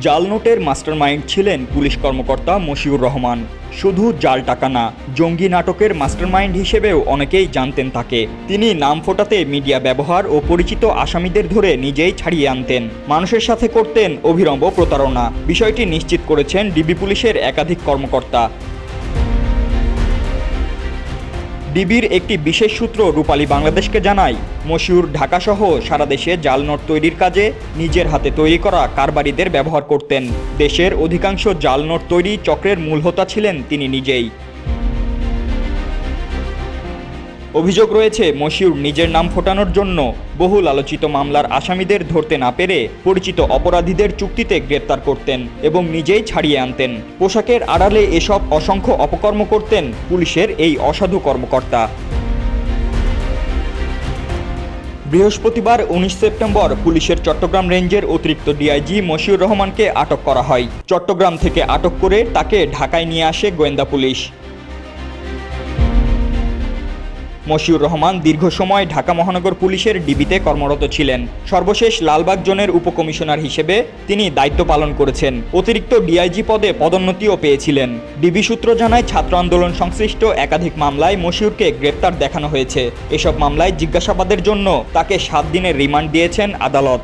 জাল নোটের মাস্টারমাইন্ড ছিলেন পুলিশ কর্মকর্তা মশিউর রহমান। শুধু জাল টাকা না, জঙ্গি নাটকের মাস্টারমাইন্ড হিসেবেও অনেকেই জানতেন তাকে। তিনি নাম ফোটাতে মিডিয়া ব্যবহার ও পরিচিত আসামিদের ধরে নিজেই ছাড়িয়ে আনতেন। মানুষের সাথে করতেন অভিনব প্রতারণা। বিষয়টি নিশ্চিত করেছেন ডিবি পুলিশের একাধিক কর্মকর্তা। ডিবির একটি বিশেষ সূত্র রূপালী বাংলাদেশকে জানায়, মশিউর ঢাকাসহ সারা দেশে জাল নোট তৈরির কাজে নিজের হাতে তৈরি করা কারবারিদের ব্যবহার করতেন। দেশের অধিকাংশ জাল নোট তৈরি চক্রের মূল হোতা ছিলেন তিনি নিজেই। অভিযোগ রয়েছে, মশিউর নিজের নাম ফোটানোর জন্য বহুল আলোচিত মামলার আসামিদের ধরতে না পেরে পরিচিত অপরাধীদের চুক্তিতে গ্রেপ্তার করতেন এবং নিজেই ছাড়িয়ে আনতেন। পোশাকের আড়ালে এসব অসংখ্য অপকর্ম করতেন পুলিশের এই অসাধু কর্মকর্তা। বৃহস্পতিবার 19 সেপ্টেম্বর পুলিশের চট্টগ্রাম রেঞ্জের অতিরিক্ত ডিআইজি মশিউর রহমানকে আটক করা হয়। চট্টগ্রাম থেকে আটক করে তাকে ঢাকায় নিয়ে আসে গোয়েন্দা পুলিশ। মশিউর রহমান দীর্ঘ সময় ঢাকা মহানগর পুলিশের ডিবিতে কর্মরত ছিলেন। সর্বশেষ লালবাগ জোনের উপকমিশনার হিসেবে তিনি দায়িত্ব পালন করেছেন। অতিরিক্ত ডিআইজি পদে পদোন্নতিও পেয়েছিলেন। ডিবি সূত্র জানায়, ছাত্র আন্দোলন সংশ্লিষ্ট একাধিক মামলায় মশিউরকে গ্রেপ্তার দেখানো হয়েছে। এসব মামলায় জিজ্ঞাসাবাদের জন্য তাকে 7 দিনের রিমান্ড দিয়েছেন আদালত।